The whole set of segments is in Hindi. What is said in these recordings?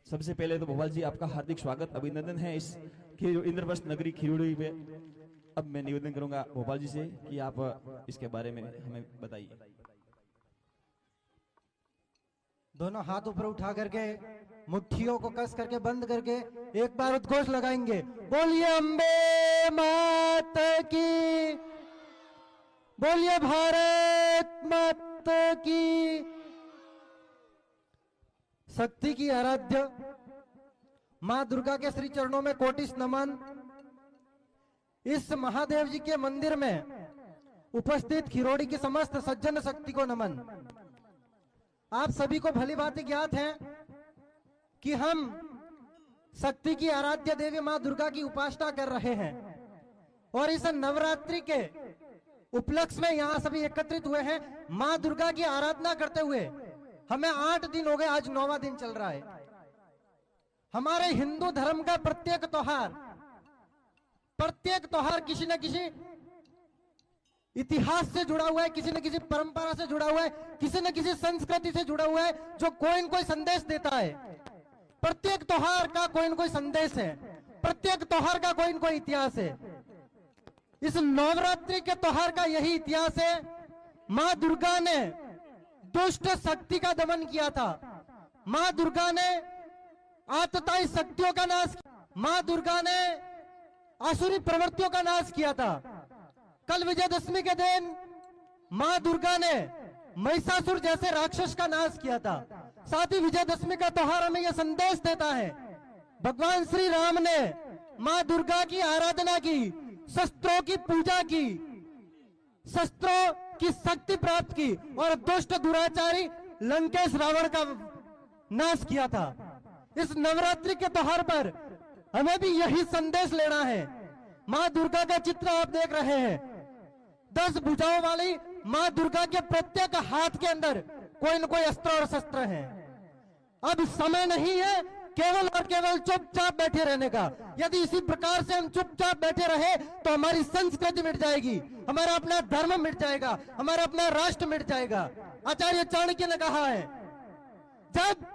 सबसे पहले तो भोपाल जी आपका हार्दिक स्वागत अभिनंदन है इस इंद्रप्रस्थ नगरी खिरोड़ी में। अब मैं निवेदन करूंगा भोपाल जी से कि आप इसके बारे में हमें बताइए। दोनों हाथ ऊपर उठा करके मुट्ठियों को कस करके बंद करके एक बार उद्घोष लगाएंगे, बोलिए अम्बे माता की, बोलिए भारत माता की। शक्ति की आराध्य मां दुर्गा के श्री चरणों में कोटिस नमन। इस महादेव जी के मंदिर में उपस्थित खिरोड़ी की समस्त सज्जन शक्ति को नमन। आप सभी को भली बात ज्ञात है कि हम शक्ति की आराध्य देवी मां दुर्गा की उपासना कर रहे हैं और इस नवरात्रि के उपलक्ष्य में यहां सभी एकत्रित हुए हैं मां दुर्गा की आराधना करते हुए। हमें 8 दिन हो गए, आज 9वां दिन चल रहा है। हमारे हिंदू धर्म का प्रत्येक त्योहार किसी न किसी इतिहास से जुड़ा हुआ है, किसी न किसी परंपरा से जुड़ा हुआ है, किसी न किसी संस्कृति से जुड़ा हुआ है, जो कोई न कोई संदेश देता है। प्रत्येक त्योहार का कोई न कोई संदेश है, प्रत्येक त्योहार का कोई न कोई इतिहास है। इस नवरात्रि के त्योहार का यही इतिहास है। मां दुर्गा ने दुष्ट शक्ति का दमन किया था, मां दुर्गा ने आतताई शक्तियों का नाश किया, मां दुर्गा ने आसुरी प्रवृत्तियों का नाश किया था। कल विजयदशमी के दिन मां दुर्गा ने महिषासुर जैसे राक्षस का नाश किया था। साथ ही विजयदशमी का त्योहार हमें यह संदेश देता है, भगवान श्री राम ने मां दुर्गा की आराधना की, शस्त्रों की पूजा की, शस्त्रों की शक्ति प्राप्त की और दुष्ट दुराचारी लंकेश रावण का नाश किया था। इस नवरात्रि के त्योहार पर हमें भी यही संदेश लेना है। मां दुर्गा का चित्र आप देख रहे हैं, 10 भुजाओं वाली मां दुर्गा के प्रत्येक हाथ के अंदर कोई न कोई अस्त्र और शस्त्र है। अब समय नहीं है केवल और केवल चुपचाप बैठे रहने का। यदि इसी प्रकार से हम चुपचाप बैठे रहे तो हमारी संस्कृति मिट जाएगी, हमारा अपना धर्म मिट जाएगा, हमारा अपना राष्ट्र मिट जाएगा। आचार्य चाणक्य ने कहा है, जब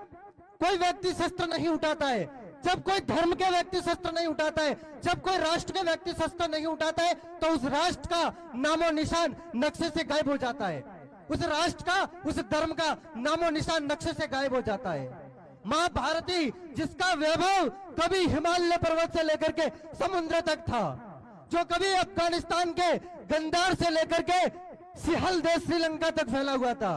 कोई व्यक्ति शस्त्र नहीं उठाता है, जब कोई धर्म के व्यक्ति शस्त्र नहीं उठाता है, जब कोई राष्ट्र के व्यक्ति शस्त्र नहीं उठाता है, तो उस राष्ट्र का नामो निशान नक्शे से गायब हो जाता है। उस राष्ट्र का, उस धर्म का नामो निशान नक्शे से गायब हो जाता है। मां भारती, जिसका वैभव कभी हिमालय पर्वत से लेकर के समुद्र तक था, जो कभी अफगानिस्तान के गंदार से लेकर के सिहल देश श्रीलंका तक फैला हुआ था,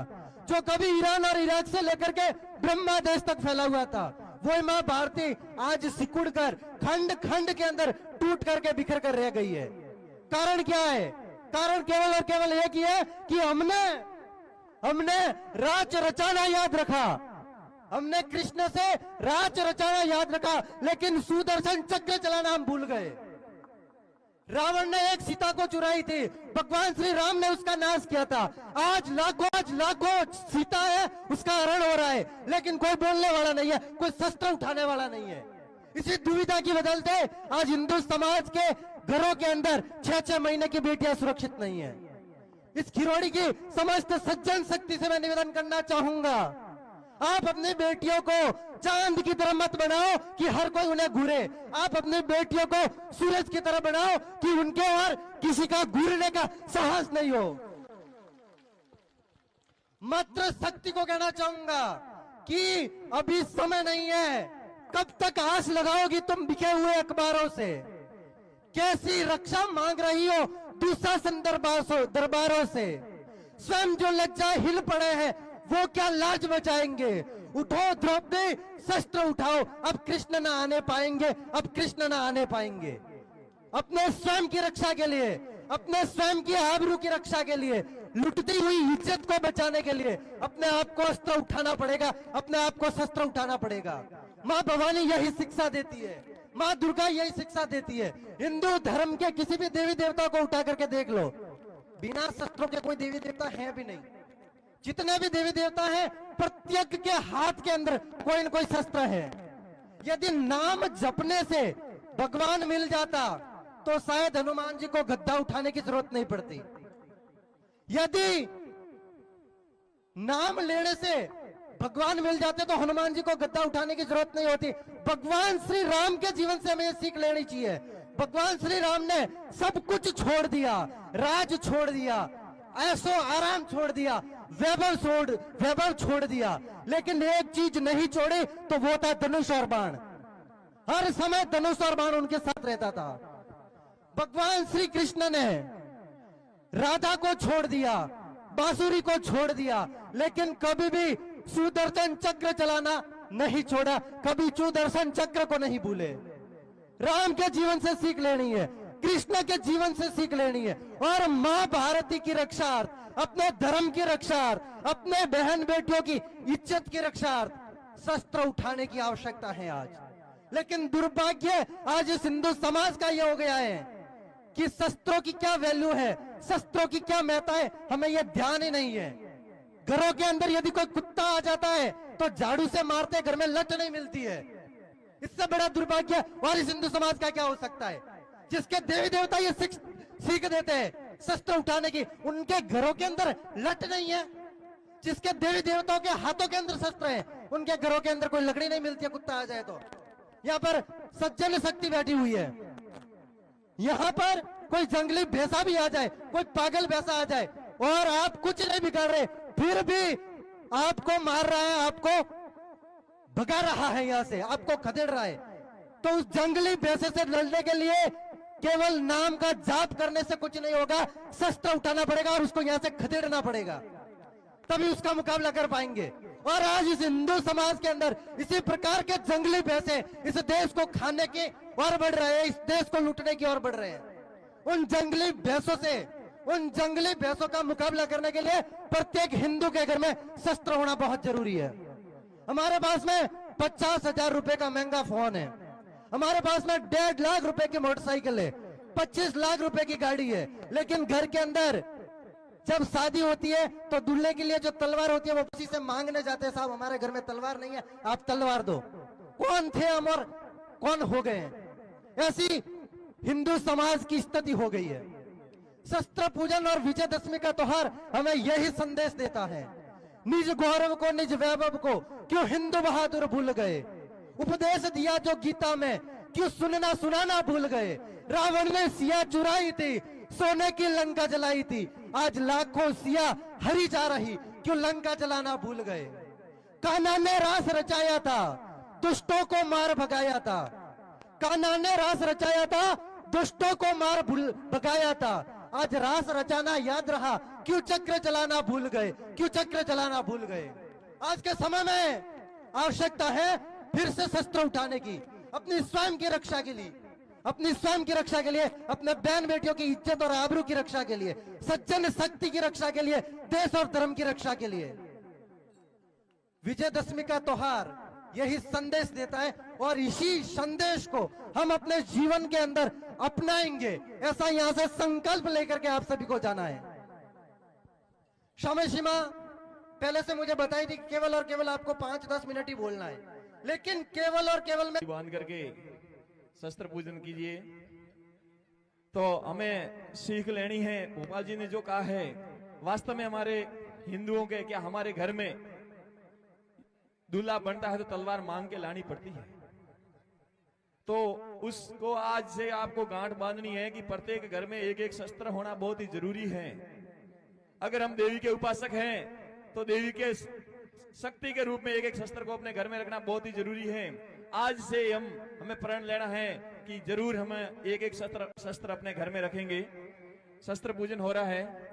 जो कभी ईरान और इराक से लेकर के ब्रह्मा देश तक फैला हुआ था, वो मां भारती आज सिकुड़ कर खंड खंड के अंदर टूट करके बिखर कर रह गई है। कारण क्या है? कारण केवल और केवल एक ही है कि हमने राज रचाना याद रखा, हमने कृष्ण से राज रचाना याद रखा, लेकिन सुदर्शन चक्र चलाना हम भूल गए। रावण ने एक सीता को चुराई थी, भगवान श्री राम ने उसका नाश किया था। आज लाखों सीता है, उसका हरण हो रहा है, लेकिन कोई बोलने वाला नहीं है, कोई शस्त्र उठाने वाला नहीं है। इसी दुविधा की बदलते आज हिंदू समाज के घरों के अंदर 6-6 महीने की बेटियां सुरक्षित नहीं है। इस खिरोड़ी की समस्त सज्जन शक्ति से मैं निवेदन करना चाहूंगा, आप अपनी बेटियों को चांद की तरह मत बनाओ कि हर कोई उन्हें घूरे। आप अपनी बेटियों को सूरज की तरह बनाओ कि उनके और किसी का घूरने का साहस नहीं हो। मात्र शक्ति को कहना चाहूंगा कि अभी समय नहीं है। कब तक आस लगाओगी तुम बिके हुए अखबारों से? कैसी रक्षा मांग रही हो दुशासन दरबारों से? स्वयं जो लज्जा हिल पड़े हैं वो क्या लाज बचाएंगे? उठो द्रौपदी, शस्त्र उठाओ, अब कृष्ण ना आने पाएंगे, अब कृष्ण ना आने पाएंगे। अपने स्वयं की रक्षा के लिए, अपने स्वयं की आबरू की रक्षा के लिए, लुटती हुई इज्जत को बचाने के लिए अपने आप को अस्त्र उठाना पड़ेगा, अपने आप को शस्त्र उठाना पड़ेगा। मां भवानी यही शिक्षा देती है, मां दुर्गा यही शिक्षा देती है। हिंदू धर्म के किसी भी देवी देवता को उठा करके देख लो, बिना शस्त्रों के कोई देवी देवता है भी नहीं। जितने भी देवी देवता हैं, प्रत्येक के हाथ के अंदर कोई न कोई शस्त्र है। यदि नाम जपने से भगवान मिल जाता तो शायद हनुमान जी को गद्दा उठाने की जरूरत नहीं पड़ती। यदि नाम लेने से भगवान मिल जाते तो हनुमान जी को गद्दा उठाने की जरूरत नहीं होती। भगवान श्री राम के जीवन से हमें सीख लेनी चाहिए। भगवान श्री राम ने सब कुछ छोड़ दिया, राज छोड़ दिया, ऐसो आराम छोड़ दिया, वैभव छोड़ दिया, लेकिन एक चीज नहीं छोड़ी, तो वो था धनुष और बाण। हर समय धनुष और बाण उनके साथ रहता था। भगवान श्री कृष्ण ने राधा को छोड़ दिया, बांसुरी को छोड़ दिया, लेकिन कभी भी सुदर्शन चक्र चलाना नहीं छोड़ा, कभी सुदर्शन चक्र को नहीं भूले। राम के जीवन से सीख लेनी है, कृष्ण के जीवन से सीख लेनी है, और मां भारती की रक्षार्थ, अपने धर्म की रक्षार्थ, अपने बहन बेटियों की इज्जत की रक्षार्थ शस्त्र उठाने की आवश्यकता है आज। लेकिन दुर्भाग्य आज इस हिंदू समाज का यह हो गया है कि शस्त्रों की क्या वैल्यू है, शस्त्रों की क्या महत्ता है, हमें यह ध्यान ही नहीं है। घरों के अंदर यदि कोई कुत्ता आ जाता है तो झाड़ू से मारते, घर में लत नहीं मिलती है। इससे बड़ा दुर्भाग्य और इस हिंदू समाज का क्या हो सकता है, जिसके देवी देवता ये सीख देते हैं शस्त्र उठाने की, उनके घरों के अंदर लट नहीं है। जिसके देवी देवताओं के हाथों के अंदर शस्त्र है, उनके घरों के अंदर कोई लकड़ी नहीं मिलती है कुत्ता आ जाए तो। यहाँ पर सज्जन शक्ति बैठी हुई है, यहाँ पर कोई जंगली भैंसा भी आ जाए, कोई पागल भैंसा आ जाए, और आप कुछ नहीं बिगाड़ रहे, फिर भी आपको मार रहा है, आपको भगा रहा है, यहां से आपको खदेड़ रहा है, तो उस जंगली भैंसे से लड़ने के लिए केवल नाम का जाप करने से कुछ नहीं होगा, शस्त्र उठाना पड़ेगा और उसको यहां से खदेड़ना पड़ेगा, तभी उसका मुकाबला कर पाएंगे। और आज इस हिंदू समाज के अंदर इसी प्रकार के जंगली भैंसे इस देश को खाने की ओर बढ़ रहे हैं, इस देश को लूटने की ओर बढ़ रहे हैं। उन जंगली भैंसों से, उन जंगली भैंसों का मुकाबला करने के लिए प्रत्येक हिंदू के घर में शस्त्र होना बहुत जरूरी है। हमारे पास में 50,000 रुपए का महंगा फोन है, हमारे पास में 1.5 लाख रुपए की मोटरसाइकिल है, 25 लाख रुपए की गाड़ी है, लेकिन घर के अंदर जब शादी होती है तो दूल्हे के लिए जो तलवार होती है वो किसी से मांगने जाते हैं, साहब हमारे घर में तलवार नहीं है, आप तलवार दो। कौन थे हम और कौन हो गए? ऐसी हिंदू समाज की स्थिति हो गई है। शस्त्र पूजन और विजयदशमी का त्योहार हमें यही संदेश देता है, निज गौरव को, निज वैभव को क्यों हिंदू बहादुर भूल गए, उपदेश दिया जो गीता में क्यों सुनना सुनाना भूल गए, रावण ने सिया चुराई थी, सोने की लंका जलाई थी, आज लाखों सिया हरी जा रही, क्यों लंका जलाना भूल गए। कान्हा ने रास रचाया था, दुष्टों को मार भगाया था, कान्हा ने रास रचाया था, दुष्टों को मार भगाया था, आज रास रचाना याद रहा, क्यों चक्र चलाना भूल गए, क्यों चक्र चलाना भूल गए। आज के समय में आवश्यकता है फिर से शस्त्र उठाने की, अपनी स्वयं की रक्षा के लिए, अपनी स्वयं की रक्षा के लिए, अपने बहन बेटियों की इज्जत और आबरू की रक्षा के लिए, सज्जन शक्ति की रक्षा के लिए, देश और धर्म की रक्षा के लिए। विजयदशमी का त्योहार यही संदेश देता है और इसी संदेश को हम अपने जीवन के अंदर अपनाएंगे, ऐसा यहां से संकल्प लेकर के आप सभी को जाना है। समय सीमा पहले से मुझे बताई थी, केवल और केवल आपको 5-10 मिनट ही बोलना है, लेकिन केवल और केवल में बांध करके शस्त्र पूजन कीजिए। तो हमें सीख लेनी है, भोपाल जी ने जो कहा है, वास्तव में हमारे हिंदुओं के, क्या हमारे घर में दूल्हा बनता है तो तलवार मांग के लानी पड़ती है, तो उसको आज से आपको गांठ बांधनी है कि प्रत्येक घर में एक एक शस्त्र होना बहुत ही जरूरी है। अगर हम देवी के उपासक हैं तो देवी के शक्ति के रूप में एक एक शस्त्र को अपने घर में रखना बहुत ही जरूरी है। आज से हमें प्रण लेना है कि जरूर हम एक एक शस्त्र अपने घर में रखेंगे। शस्त्र पूजन हो रहा है।